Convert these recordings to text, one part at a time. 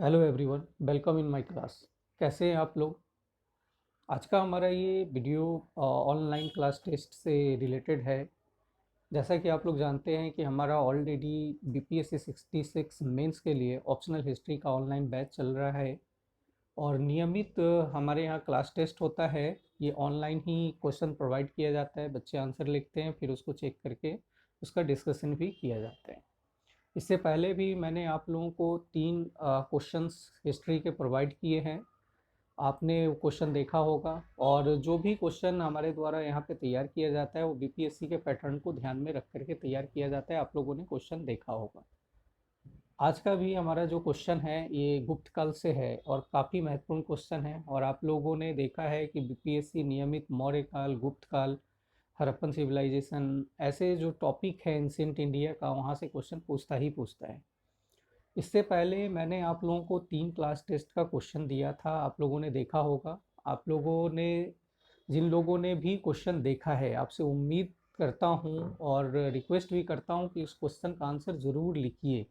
Hello everyone, welcome in my class. कैसे हैं आप लोग? आज का हमारा ये वीडियो ऑनलाइन क्लास टेस्ट से रिलेटेड है। जैसा कि आप लोग जानते हैं कि हमारा ऑलरेडी बीपीएससी 66 मेंस के लिए ऑप्शनल हिस्ट्री का ऑनलाइन बैच चल रहा है और नियमित हमारे यहाँ क्लास टेस्ट होता है। ये ऑनलाइन ही क्वेश्चन प्रोवाइड किया जाता है, बच्चे आंसर लिखते हैं, फिर उसको चेक करके उसका डिस्कशन भी किया जाता है। इससे पहले भी मैंने आप लोगों को 3 क्वेश्चंस हिस्ट्री के प्रोवाइड किए हैं। आपने वो क्वेश्चन देखा होगा और जो भी क्वेश्चन हमारे द्वारा यहाँ पे तैयार किया जाता है वो बीपीएससी के पैटर्न को ध्यान में रख करके तैयार किया जाता है। आप लोगों ने क्वेश्चन देखा होगा। आज का भी हमारा जो क्वेश्चन है ये गुप्त काल से है और काफ़ी महत्वपूर्ण क्वेश्चन है। और आप लोगों ने देखा है कि बीपीएससी नियमित मौर्य काल, गुप्त काल, हड़प्पन सिविलाइजेशन ऐसे जो टॉपिक है एंशिएंट इंडिया का, वहाँ से क्वेश्चन पूछता ही पूछता है। इससे पहले मैंने आप लोगों को 3 क्लास टेस्ट का क्वेश्चन दिया था, आप लोगों ने देखा होगा। आप लोगों ने, जिन लोगों ने भी क्वेश्चन देखा है, आपसे उम्मीद करता हूँ और रिक्वेस्ट भी करता हूँ कि उस क्वेश्चन का आंसर ज़रूर लिखिए,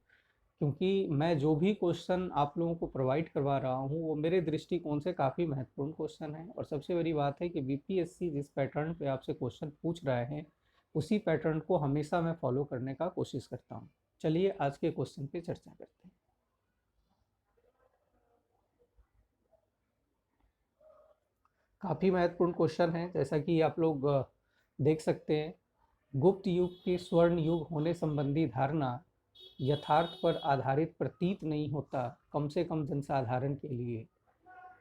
क्योंकि मैं जो भी क्वेश्चन आप लोगों को प्रोवाइड करवा रहा हूँ वो मेरे दृष्टिकोण से काफ़ी महत्वपूर्ण क्वेश्चन है। और सबसे बड़ी बात है कि बीपीएससी जिस पैटर्न पे आपसे क्वेश्चन पूछ रहा है उसी पैटर्न को हमेशा मैं फॉलो करने का कोशिश करता हूँ। चलिए आज के क्वेश्चन पे चर्चा करते हैं। काफ़ी महत्वपूर्ण क्वेश्चन है, जैसा कि आप लोग देख सकते हैं। गुप्त युग के स्वर्ण युग होने संबंधी धारणा यथार्थ पर आधारित प्रतीत नहीं होता, कम से कम जनसाधारण के लिए।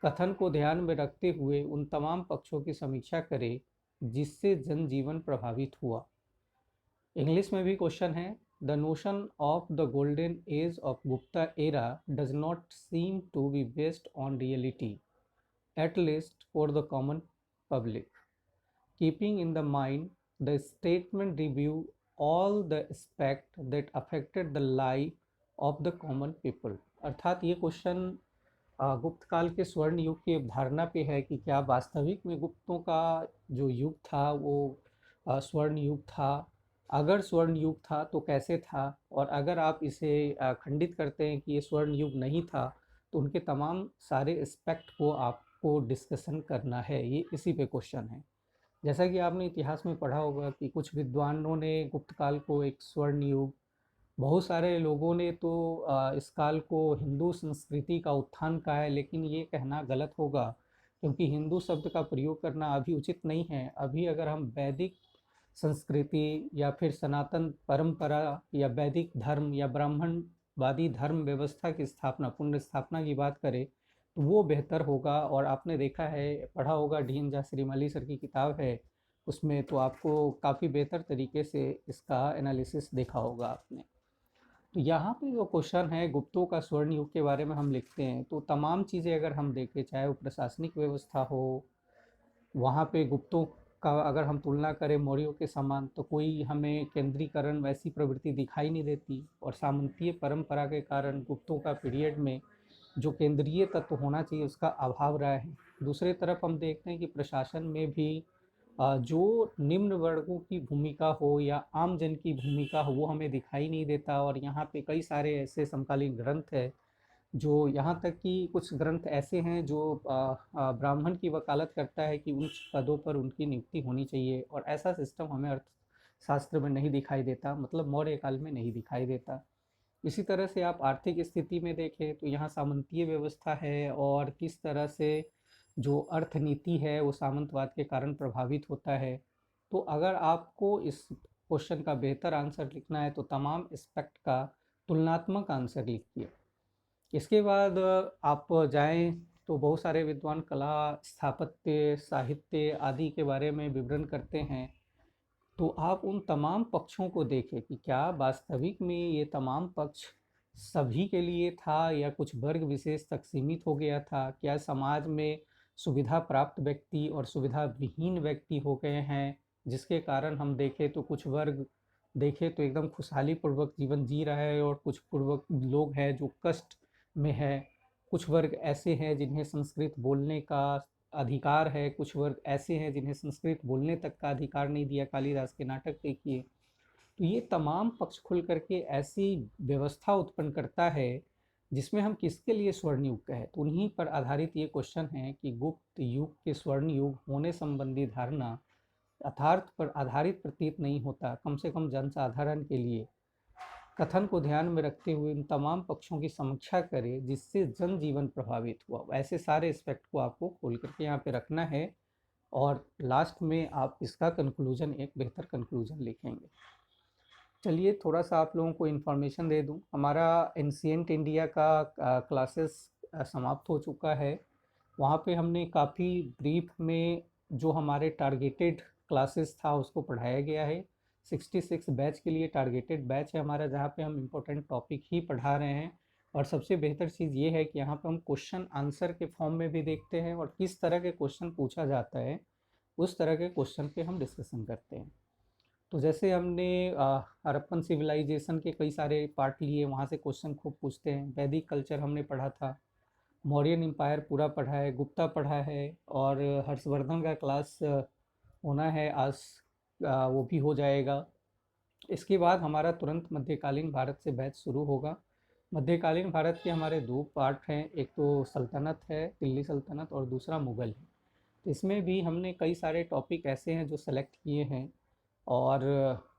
कथन को ध्यान में रखते हुए उन तमाम पक्षों की समीक्षा करें जिससे जनजीवन प्रभावित हुआ। इंग्लिश में भी क्वेश्चन है। The notion of the golden age of Gupta era does not seem to be based on reality, at least for the common public. Keeping in the mind the statement review all the aspects that affected the life of the common people। अर्थात ये question गुप्त काल के स्वर्ण युग की धारणा पे है कि क्या वास्तविक में गुप्तों का जो युग था वो स्वर्ण युग था। अगर स्वर्ण युग था तो कैसे था, और अगर आप इसे खंडित करते हैं कि ये स्वर्ण युग नहीं था तो उनके तमाम सारे एस्पेक्ट को आपको डिस्कशन करना है। ये इसी पे क्वेश्चन है। जैसा कि आपने इतिहास में पढ़ा होगा कि कुछ विद्वानों ने गुप्त काल को एक स्वर्ण युग, बहुत सारे लोगों ने तो इस काल को हिंदू संस्कृति का उत्थान कहा है, लेकिन ये कहना गलत होगा क्योंकि हिंदू शब्द का प्रयोग करना अभी उचित नहीं है। अभी अगर हम वैदिक संस्कृति या फिर सनातन परंपरा या वैदिक धर्म या ब्राह्मणवादी धर्म व्यवस्था की स्थापना, पुनः स्थापना की बात करें तो वो बेहतर होगा। और आपने देखा है, पढ़ा होगा, D N Jha Shrimali sir की किताब है उसमें, तो आपको काफ़ी बेहतर तरीके से इसका एनालिसिस देखा होगा आपने। तो यहाँ पे जो क्वेश्चन है गुप्तों का स्वर्ण युग के बारे में हम लिखते हैं तो तमाम चीज़ें अगर हम देखें, चाहे वो प्रशासनिक व्यवस्था हो, वहाँ पे गुप्तों का अगर हम तुलना करें मौर्यों के समान तो कोई हमें केंद्रीकरण वैसी प्रवृत्ति दिखाई नहीं देती। और सामंतीय परंपरा के कारण गुप्तों का पीरियड में जो केंद्रीय तत्व होना चाहिए उसका अभाव रहा है। दूसरी तरफ हम देखते हैं कि प्रशासन में भी जो निम्न वर्गों की भूमिका हो या आम जन की भूमिका हो वो हमें दिखाई नहीं देता। और यहाँ पे कई सारे ऐसे समकालीन ग्रंथ है, जो यहाँ तक कि कुछ ग्रंथ ऐसे हैं जो ब्राह्मण की वकालत करता है कि उच्च पदों पर उनकी नियुक्ति होनी चाहिए, और ऐसा सिस्टम हमें अर्थशास्त्र में नहीं दिखाई देता, मतलब मौर्य काल में नहीं दिखाई देता। इसी तरह से आप आर्थिक स्थिति में देखें तो यहाँ सामंतीय व्यवस्था है और किस तरह से जो अर्थनीति है वो सामंतवाद के कारण प्रभावित होता है। तो अगर आपको इस क्वेश्चन का बेहतर आंसर लिखना है तो तमाम एस्पेक्ट का तुलनात्मक आंसर लिखिए। इसके बाद आप जाएं तो बहुत सारे विद्वान कला, स्थापत्य, साहित्य आदि के बारे में विवरण करते हैं। तो आप उन तमाम पक्षों को देखें कि क्या वास्तविक में ये तमाम पक्ष सभी के लिए था या कुछ वर्ग विशेष तक सीमित हो गया था। क्या समाज में सुविधा प्राप्त व्यक्ति और सुविधा विहीन व्यक्ति हो गए हैं, जिसके कारण हम देखें तो कुछ वर्ग देखें तो एकदम खुशहाली पूर्वक जीवन जी रहा है और कुछ पूर्वक लोग हैं जो कष्ट में है। कुछ वर्ग ऐसे हैं जिन्हें संस्कृत बोलने का अधिकार है, कुछ वर्ग ऐसे हैं जिन्हें संस्कृत बोलने तक का अधिकार नहीं दिया। कालिदास के नाटक देखिए। तो ये तमाम पक्ष खुल करके ऐसी व्यवस्था उत्पन्न करता है जिसमें हम किसके लिए स्वर्ण युग कहे, तो उन्हीं पर आधारित ये क्वेश्चन है कि गुप्त युग के स्वर्ण युग होने संबंधी धारणा यथार्थ पर आधारित प्रतीत नहीं होता। कम से कम जनसाधारण के लिए कथन को ध्यान में रखते हुए इन तमाम पक्षों की समीक्षा करें जिससे जनजीवन प्रभावित हुआ। ऐसे सारे एस्पेक्ट को आपको खोल करके यहाँ पे रखना है और लास्ट में आप इसका कंक्लूजन, एक बेहतर कंक्लूजन लिखेंगे। चलिए थोड़ा सा आप लोगों को इन्फॉर्मेशन दे दूं। हमारा एंशिएंट इंडिया का क्लासेस समाप्त हो चुका है। वहाँ पे हमने काफ़ी ब्रीफ में जो हमारे टारगेटेड क्लासेस था उसको पढ़ाया गया है। 66 बैच के लिए टारगेटेड बैच है हमारा, जहाँ पे हम इम्पोर्टेंट टॉपिक ही पढ़ा रहे हैं। और सबसे बेहतर चीज़ ये है कि यहाँ पे हम क्वेश्चन आंसर के फॉर्म में भी देखते हैं और किस तरह के क्वेश्चन पूछा जाता है उस तरह के क्वेश्चन पे हम डिस्कशन करते हैं। तो जैसे हमने हड़प्पन सिविलाइजेशन के कई सारे पार्ट लिए, वहाँ से क्वेश्चन खूब पूछते हैं। वैदिक कल्चर हमने पढ़ा था, मौर्यन एम्पायर पूरा पढ़ा है, गुप्ता पढ़ा है, और हर्षवर्धन का क्लास होना है आज, वो भी हो जाएगा। इसके बाद हमारा तुरंत मध्यकालीन भारत से बैच शुरू होगा। मध्यकालीन भारत के हमारे दो पार्ट हैं, एक तो सल्तनत है, दिल्ली सल्तनत, और दूसरा मुग़ल है। तो इसमें भी हमने कई सारे टॉपिक ऐसे हैं जो सेलेक्ट किए हैं और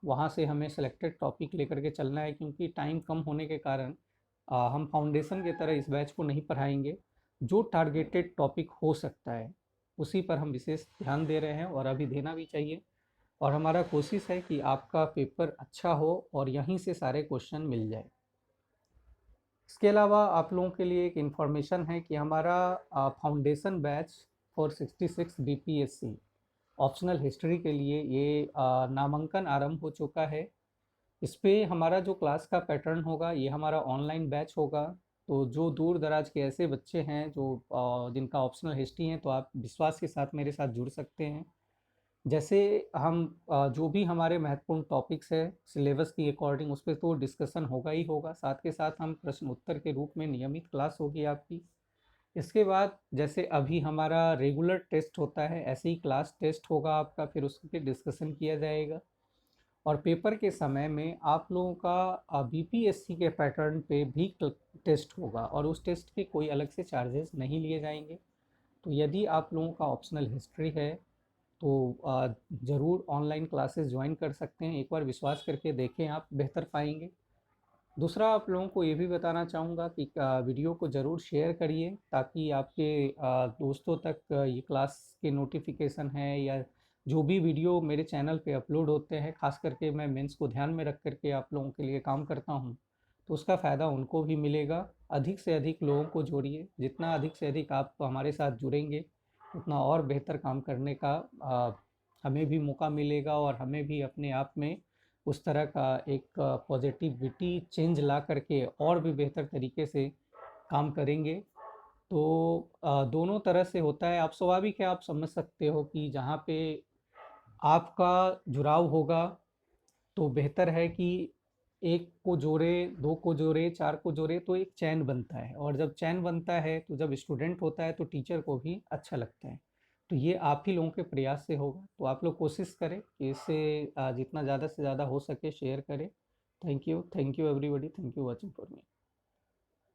वहाँ से हमें सेलेक्टेड टॉपिक लेकर के चलना है, क्योंकि टाइम कम होने के कारण हम फाउंडेशन की तरह इस बैच को नहीं पढ़ाएंगे। जो टारगेटेड टॉपिक हो सकता है उसी पर हम विशेष ध्यान दे रहे हैं और अभी देना भी चाहिए। और हमारा कोशिश है कि आपका पेपर अच्छा हो और यहीं से सारे क्वेश्चन मिल जाए। इसके अलावा आप लोगों के लिए एक इन्फॉर्मेशन है कि हमारा foundation batch for 66 BPSC optional history के लिए ये नामांकन आरंभ हो चुका है। इस पे हमारा जो क्लास का पैटर्न होगा, ये हमारा ऑनलाइन बैच होगा। तो जो दूर दराज के ऐसे बच्चे हैं जो जिनका ऑप्शनल हिस्ट्री है, तो आप विश्वास के साथ मेरे साथ जुड़ सकते हैं। जैसे हम जो भी हमारे महत्वपूर्ण टॉपिक्स है सिलेबस की अकॉर्डिंग, उस पर तो डिस्कशन होगा ही होगा, साथ के साथ हम प्रश्न उत्तर के रूप में नियमित क्लास होगी आपकी। इसके बाद जैसे अभी हमारा रेगुलर टेस्ट होता है, ऐसे ही क्लास टेस्ट होगा आपका, फिर उस पर डिस्कशन किया जाएगा। और पेपर के समय में आप लोगों का बीपीएससी के पैटर्न पे भी टेस्ट होगा और उस टेस्ट के कोई अलग से चार्जेस नहीं लिए जाएंगे। तो यदि आप लोगों का ऑप्शनल हिस्ट्री है तो ज़रूर ऑनलाइन क्लासेस ज्वाइन कर सकते हैं। एक बार विश्वास करके देखें, आप बेहतर पाएंगे। दूसरा आप लोगों को ये भी बताना चाहूँगा कि वीडियो को ज़रूर शेयर करिए, ताकि आपके दोस्तों तक ये क्लास के नोटिफिकेशन है या जो भी वीडियो मेरे चैनल पे अपलोड होते हैं, खास करके मैं मेंस को ध्यान में रख करके आप लोगों के लिए काम करता हूँ, तो उसका फ़ायदा उनको भी मिलेगा। अधिक से अधिक लोगों को जोड़िए, जितना अधिक से अधिक आप हमारे साथ जुड़ेंगे उतना और बेहतर काम करने का हमें भी मौका मिलेगा और हमें भी अपने आप में उस तरह का एक पॉजिटिविटी चेंज ला करके और भी बेहतर तरीके से काम करेंगे। तो दोनों तरह से होता है। आप स्वाभाविक है, आप समझ सकते हो कि जहाँ पे आपका जुड़ाव होगा तो बेहतर है कि एक को जोड़े, दो को जोड़े, चार को जोड़े, तो एक चैन बनता है। और जब चैन बनता है तो जब स्टूडेंट होता है तो टीचर को भी अच्छा लगता है। तो ये आप ही लोगों के प्रयास से होगा। तो आप लोग कोशिश करें कि इससे जितना ज़्यादा से ज़्यादा हो सके शेयर करें। Thank you everybody, thank you watching for me.